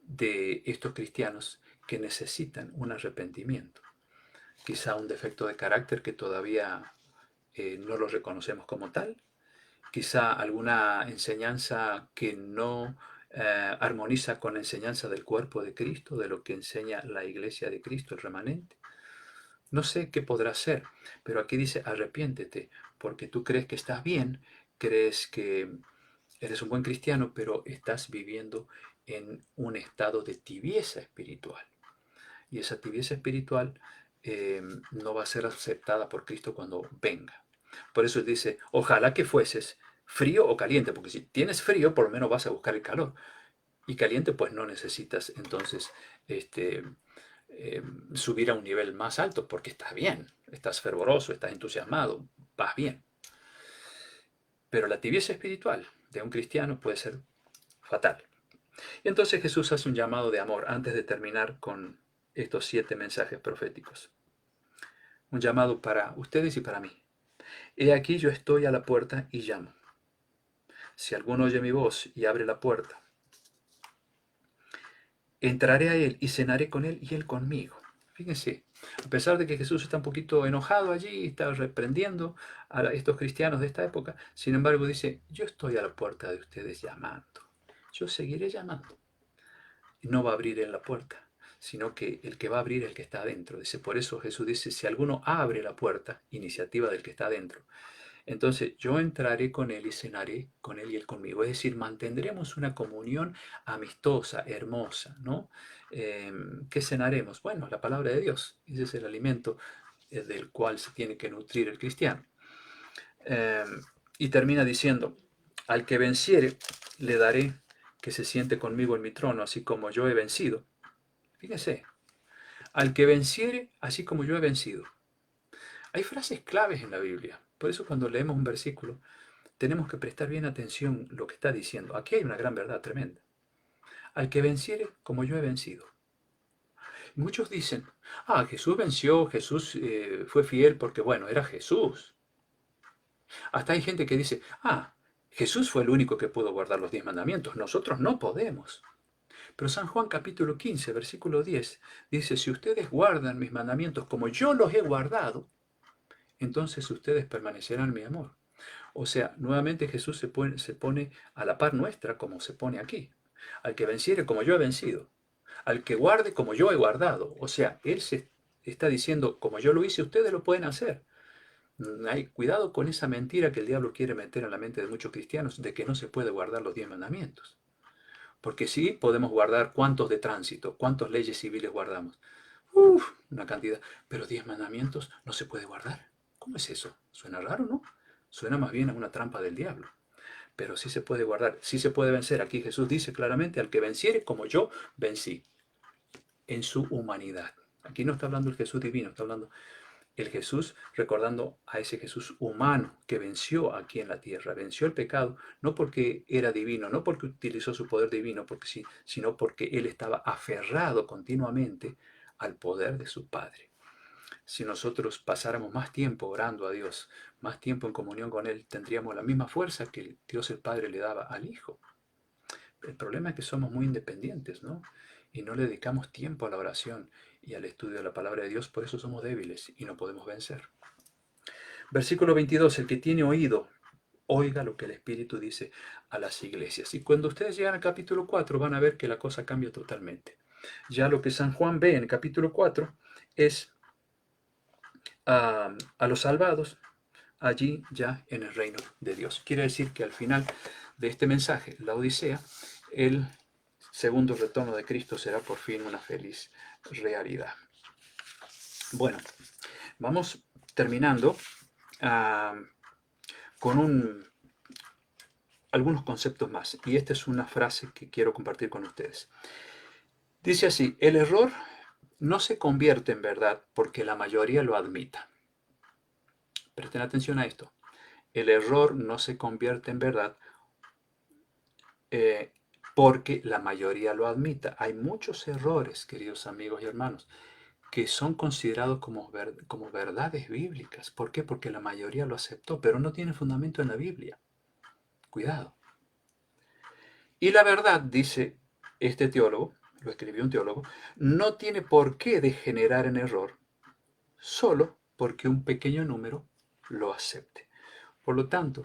de estos cristianos que necesitan un arrepentimiento. Quizá un defecto de carácter que todavía no lo reconocemos como tal. Quizá alguna enseñanza que no armoniza con la enseñanza del cuerpo de Cristo, de lo que enseña la iglesia de Cristo, el remanente. No sé qué podrá ser, pero aquí dice arrepiéntete, porque tú crees que estás bien, crees que eres un buen cristiano, pero estás viviendo en un estado de tibieza espiritual. Y esa tibieza espiritual no va a ser aceptada por Cristo cuando venga. Por eso dice, ojalá que fueses frío o caliente, porque si tienes frío, por lo menos vas a buscar el calor. Y caliente, pues no necesitas entonces este, subir a un nivel más alto, porque estás bien, estás fervoroso, estás entusiasmado, vas bien. Pero la tibieza espiritual de un cristiano puede ser fatal. Y entonces Jesús hace un llamado de amor antes de terminar con estos 7 mensajes proféticos. Un llamado para ustedes y para mí. He aquí yo estoy a la puerta y llamo. Si alguno oye mi voz y abre la puerta, entraré a él y cenaré con él y él conmigo. Fíjense, a pesar de que Jesús está un poquito enojado allí, está reprendiendo a estos cristianos de esta época, sin embargo dice, yo estoy a la puerta de ustedes llamando. Yo seguiré llamando. No va a abrir en la puerta, sino que el que va a abrir es el que está adentro. Dice, por eso Jesús dice, si alguno abre la puerta, iniciativa del que está adentro, entonces yo entraré con él y cenaré con él y él conmigo. Es decir, mantendremos una comunión amistosa, hermosa, ¿no? ¿Qué cenaremos? Bueno, la palabra de Dios. Ese es el alimento del cual se tiene que nutrir el cristiano. Eh, y termina diciendo, al que venciere, le daré que se siente conmigo en mi trono, así como yo he vencido. Fíjese, al que venciere, así como yo he vencido. Hay frases claves en la Biblia. Por eso cuando leemos un versículo, tenemos que prestar bien atención a lo que está diciendo. Aquí hay una gran verdad tremenda. Al que venciere, como yo he vencido. Muchos dicen, Jesús venció, Jesús fue fiel porque, bueno, era Jesús. Hasta hay gente que dice, Jesús fue el único que pudo guardar los 10 mandamientos, nosotros no podemos. Pero San Juan capítulo 15, versículo 10, dice, si ustedes guardan mis mandamientos como yo los he guardado, entonces ustedes permanecerán en mi amor. O sea, nuevamente Jesús se pone a la par nuestra como se pone aquí. Al que venciere como yo he vencido. Al que guarde como yo he guardado. O sea, Él se está diciendo, como yo lo hice, ustedes lo pueden hacer. Hay cuidado con esa mentira que el diablo quiere meter en la mente de muchos cristianos de que no se puede guardar los 10 mandamientos. Porque sí podemos guardar cuántos de tránsito, cuántas leyes civiles guardamos. Una cantidad. Pero 10 mandamientos no se puede guardar. ¿Cómo es eso? Suena raro, ¿no? Suena más bien a una trampa del diablo. Pero sí se puede guardar, sí se puede vencer. Aquí Jesús dice claramente, al que venciere como yo vencí, en su humanidad. Aquí no está hablando el Jesús divino, está hablando el Jesús recordando a ese Jesús humano que venció aquí en la tierra, venció el pecado, no porque era divino, no porque utilizó su poder divino, sino porque él estaba aferrado continuamente al poder de su Padre. Si nosotros pasáramos más tiempo orando a Dios, más tiempo en comunión con Él, tendríamos la misma fuerza que Dios el Padre le daba al Hijo. El problema es que somos muy independientes, ¿no? Y no le dedicamos tiempo a la oración y al estudio de la palabra de Dios, por eso somos débiles y no podemos vencer. Versículo 22, el que tiene oído, oiga lo que el Espíritu dice a las iglesias. Y cuando ustedes llegan al capítulo 4 van a ver que la cosa cambia totalmente. Ya lo que San Juan ve en el capítulo 4 es a los salvados allí ya en el reino de Dios. Quiere decir que al final de este mensaje, la Odisea, el segundo retorno de Cristo será por fin una feliz realidad. Bueno, vamos terminando con algunos conceptos más. Y esta es una frase que quiero compartir con ustedes. Dice así, el error no se convierte en verdad porque la mayoría lo admita. Presten atención a esto. El error no se convierte en verdad porque la mayoría lo admita. Hay muchos errores, queridos amigos y hermanos, que son considerados como verdades bíblicas. ¿Por qué? Porque la mayoría lo aceptó, pero no tiene fundamento en la Biblia. Cuidado. Y la verdad, dice este teólogo, lo escribió un teólogo, no tiene por qué degenerar en error solo porque un pequeño número lo acepte. Por lo tanto,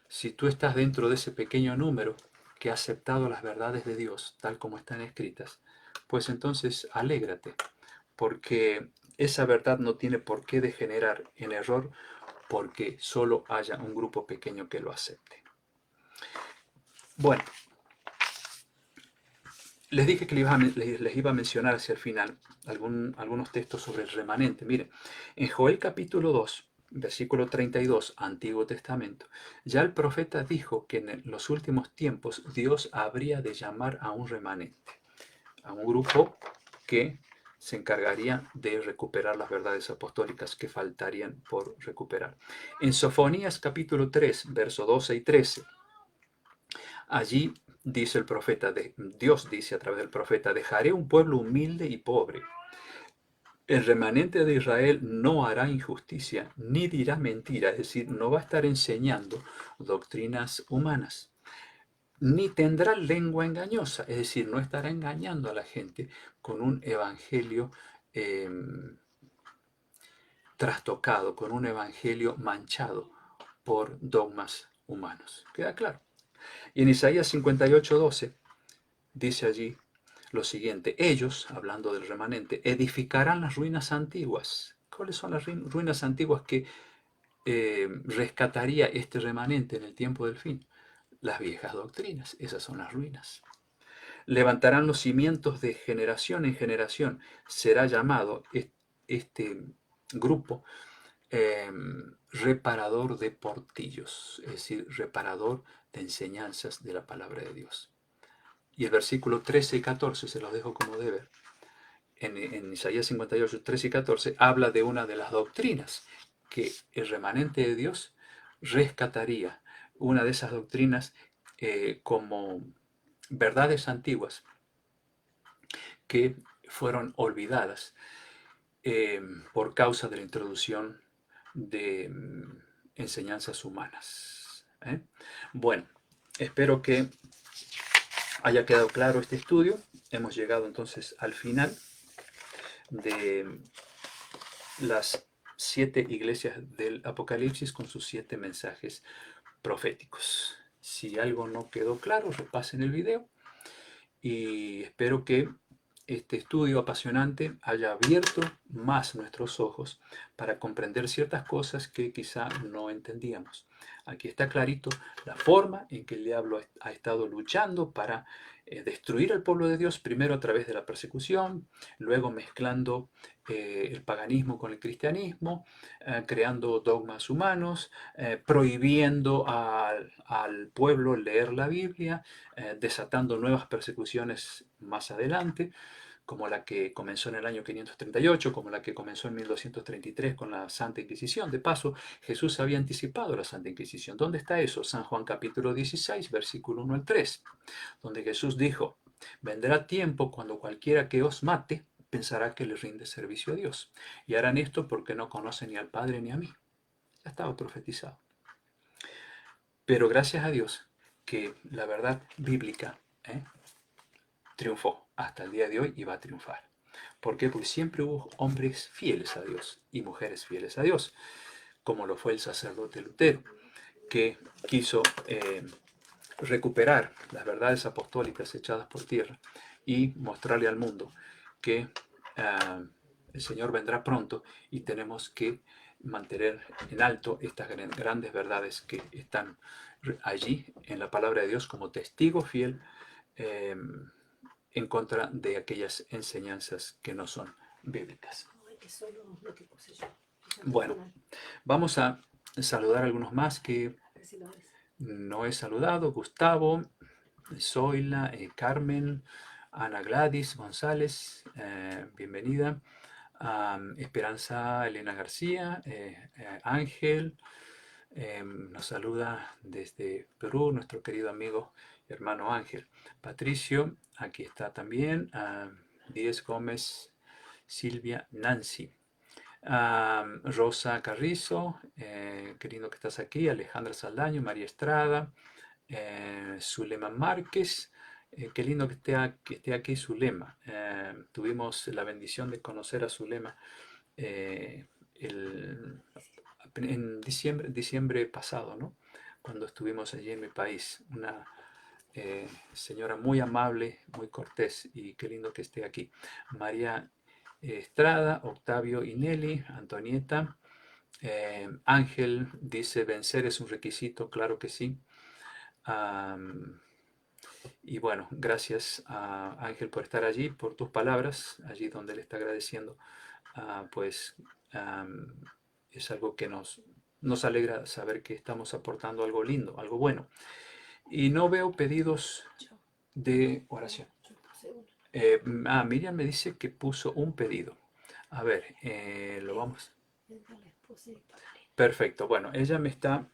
si tú estás dentro de ese pequeño número que ha aceptado las verdades de Dios tal como están escritas, pues entonces alégrate, porque esa verdad no tiene por qué degenerar en error porque solo haya un grupo pequeño que lo acepte. Bueno, les dije que les iba a mencionar hacia el final algunos textos sobre el remanente. Miren, en Joel capítulo 2, versículo 32, Antiguo Testamento, ya el profeta dijo que en los últimos tiempos Dios habría de llamar a un remanente, a un grupo que se encargaría de recuperar las verdades apostólicas que faltarían por recuperar. En Sofonías capítulo 3, verso 12 y 13, allí dice el profeta, Dios dice a través del profeta, dejaré un pueblo humilde y pobre. El remanente de Israel no hará injusticia ni dirá mentira, es decir, no va a estar enseñando doctrinas humanas, ni tendrá lengua engañosa, es decir, no estará engañando a la gente con un evangelio eh, trastocado, con un evangelio manchado por dogmas humanos. ¿Queda claro? Y en Isaías 58:12 dice allí lo siguiente: ellos, hablando del remanente, edificarán las ruinas antiguas. ¿Cuáles son las ruinas antiguas que rescataría este remanente en el tiempo del fin? Las viejas doctrinas, esas son las ruinas. Levantarán los cimientos de generación en generación. Será llamado este grupo reparador de portillos, es decir, reparador de enseñanzas de la palabra de Dios. Y el versículo 13 y 14 se los dejo como deber. En Isaías 58, 13 y 14 habla de una de las doctrinas que el remanente de Dios rescataría. Una de esas doctrinas como verdades antiguas que fueron olvidadas por causa de la introducción de enseñanzas humanas. Bueno, espero que haya quedado claro este estudio. Hemos llegado entonces al final de las 7 iglesias del Apocalipsis con sus 7 mensajes proféticos. Si algo no quedó claro, repasen el video y espero que este estudio apasionante haya abierto más nuestros ojos para comprender ciertas cosas que quizá no entendíamos. Aquí está clarito la forma en que el diablo ha estado luchando para destruir al pueblo de Dios, primero a través de la persecución, luego mezclando el paganismo con el cristianismo, creando dogmas humanos, prohibiendo al pueblo leer la Biblia, desatando nuevas persecuciones más adelante, como la que comenzó en el año 538, como la que comenzó en 1233 con la Santa Inquisición. De paso, Jesús había anticipado la Santa Inquisición. ¿Dónde está eso? San Juan capítulo 16, versículo 1 al 3, donde Jesús dijo: vendrá tiempo cuando cualquiera que os mate pensará que le rinde servicio a Dios, y harán esto porque no conocen ni al Padre ni a mí. Ya estaba profetizado. Pero gracias a Dios que la verdad bíblica triunfó hasta el día de hoy y va a triunfar. ¿Por qué? Porque siempre hubo hombres fieles a Dios y mujeres fieles a Dios, como lo fue el sacerdote Lutero, que quiso recuperar las verdades apostólicas echadas por tierra y mostrarle al mundo que el Señor vendrá pronto y tenemos que mantener en alto estas grandes verdades que están allí en la palabra de Dios como testigo fiel en contra de aquellas enseñanzas que no son bíblicas. Bueno, vamos a saludar a algunos más que no he saludado: Gustavo, Zoila, Carmen, Ana Gladys González, bienvenida. Esperanza Elena García, Ángel, nos saluda desde Perú nuestro querido amigo y hermano Ángel. Patricio, aquí está también. Díez Gómez, Silvia, Nancy. Rosa Carrizo, qué lindo que estás aquí. Alejandra Saldaño, María Estrada, Zuleman Márquez, Qué lindo que esté aquí Zulema. Tuvimos la bendición de conocer a Zulema eh, el- en diciembre pasado, ¿no? Cuando estuvimos allí en mi país. Una señora muy amable, muy cortés, y qué lindo que esté aquí. María Estrada, Octavio y Nelly, Antonieta. Ángel dice, vencer es un requisito, claro que sí. Am, y bueno, gracias a Ángel por estar allí, por tus palabras, allí donde le está agradeciendo. Pues am, es algo que nos alegra saber que estamos aportando algo lindo, algo bueno. Y no veo pedidos de oración. Miriam me dice que puso un pedido. A ver, lo vamos. Perfecto. Bueno, ella me está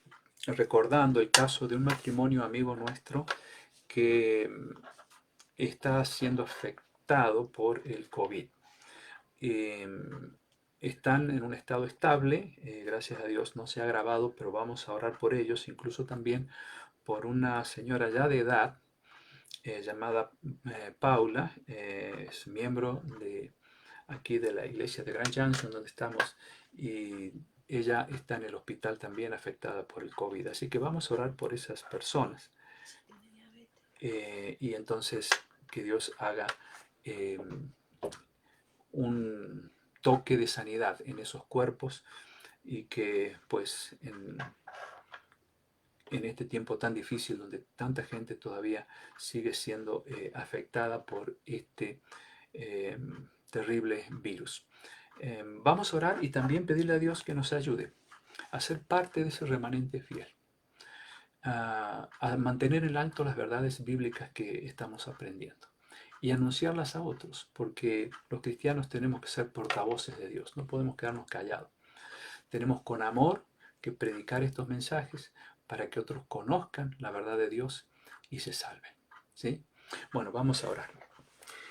recordando el caso de un matrimonio amigo nuestro que está siendo afectado por el COVID. Están en un estado estable, gracias a Dios no se ha agravado, pero vamos a orar por ellos, incluso también por una señora ya de edad llamada Paula, es miembro de aquí de la iglesia de Grand Junction donde estamos y ella está en el hospital también afectada por el COVID. Así que vamos a orar por esas personas y entonces que Dios haga eh, un toque de sanidad en esos cuerpos y que pues en este tiempo tan difícil donde tanta gente todavía sigue siendo afectada por este eh, terrible virus. Vamos a orar y también pedirle a Dios que nos ayude a ser parte de ese remanente fiel, a mantener en alto las verdades bíblicas que estamos aprendiendo y anunciarlas a otros, porque los cristianos tenemos que ser portavoces de Dios, no podemos quedarnos callados. Tenemos con amor que predicar estos mensajes para que otros conozcan la verdad de Dios y se salven. ¿Sí? Bueno, vamos a orar.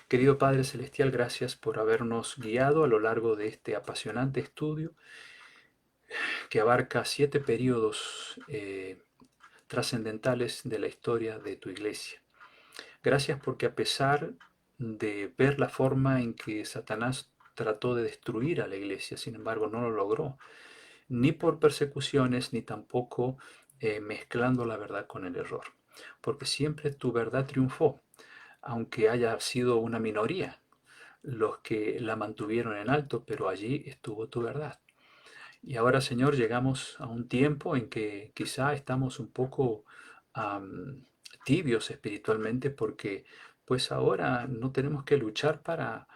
Querido Padre Celestial, gracias por habernos guiado a lo largo de este apasionante estudio que abarca 7 periodos trascendentales de la historia de tu iglesia. Gracias porque a pesar de ver la forma en que Satanás trató de destruir a la iglesia, sin embargo no lo logró, ni por persecuciones, ni tampoco mezclando la verdad con el error, porque siempre tu verdad triunfó, aunque haya sido una minoría los que la mantuvieron en alto, pero allí estuvo tu verdad. Y ahora, Señor, llegamos a un tiempo en que quizá estamos un poco tibios espiritualmente porque pues ahora no tenemos que luchar para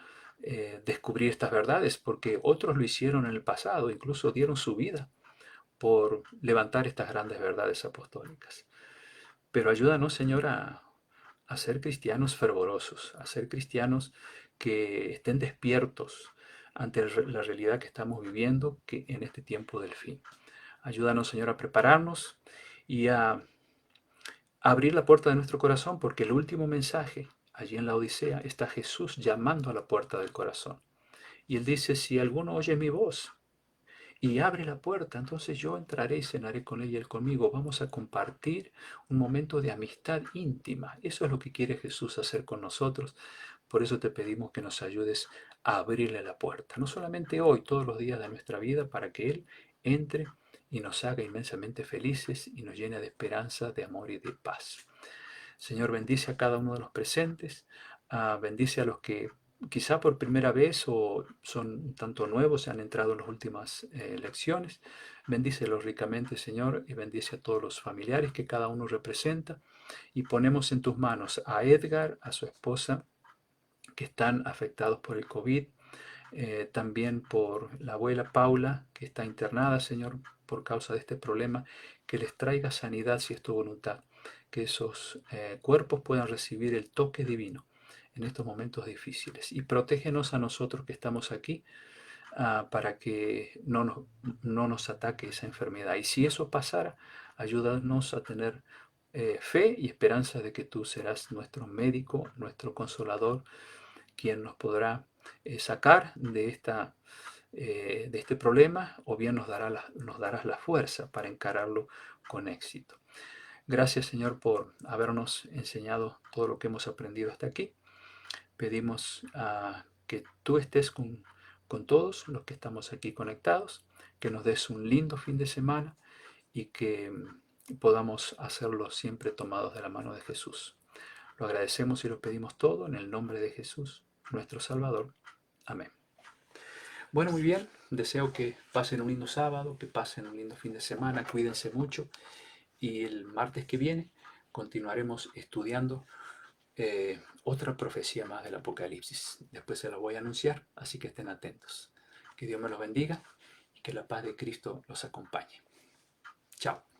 descubrir estas verdades porque otros lo hicieron en el pasado, incluso dieron su vida por levantar estas grandes verdades apostólicas. Pero ayúdanos, Señor, a ser cristianos fervorosos, a ser cristianos que estén despiertos ante la realidad que estamos viviendo que en este tiempo del fin. Ayúdanos, Señor, a prepararnos y a abrir la puerta de nuestro corazón, porque el último mensaje, allí en la Odisea, está Jesús llamando a la puerta del corazón. Y él dice, si alguno oye mi voz y abre la puerta, entonces yo entraré y cenaré con ella y él conmigo. Vamos a compartir un momento de amistad íntima. Eso es lo que quiere Jesús hacer con nosotros. Por eso te pedimos que nos ayudes a abrirle la puerta. No solamente hoy, todos los días de nuestra vida, para que Él entre y nos haga inmensamente felices y nos llene de esperanza, de amor y de paz. Señor, bendice a cada uno de los presentes, bendice a los que quizá por primera vez o son un tanto nuevos, se han entrado en las últimas lecciones. Bendícelos ricamente, Señor, y bendice a todos los familiares que cada uno representa. Y ponemos en tus manos a Edgar, a su esposa, que están afectados por el COVID, también por la abuela Paula, que está internada, Señor, por causa de este problema, que les traiga sanidad si es tu voluntad, que esos cuerpos puedan recibir el toque divino en estos momentos difíciles. Y protégenos a nosotros que estamos aquí para que no nos ataque esa enfermedad. Y si eso pasara, ayúdanos a tener fe y esperanza de que tú serás nuestro médico, nuestro consolador, quien nos podrá sacar de este problema o bien nos darás la fuerza para encararlo con éxito. Gracias, Señor, por habernos enseñado todo lo que hemos aprendido hasta aquí. Pedimos que tú estés con todos los que estamos aquí conectados, que nos des un lindo fin de semana y que podamos hacerlo siempre tomados de la mano de Jesús. Lo agradecemos y lo pedimos todo en el nombre de Jesús, nuestro Salvador. Amén. Bueno, muy bien. Deseo que pasen un lindo sábado, que pasen un lindo fin de semana, cuídense mucho y el martes que viene continuaremos estudiando otra profecía más del Apocalipsis. Después se la voy a anunciar, así que estén atentos. Que Dios me los bendiga y que la paz de Cristo los acompañe. Chao.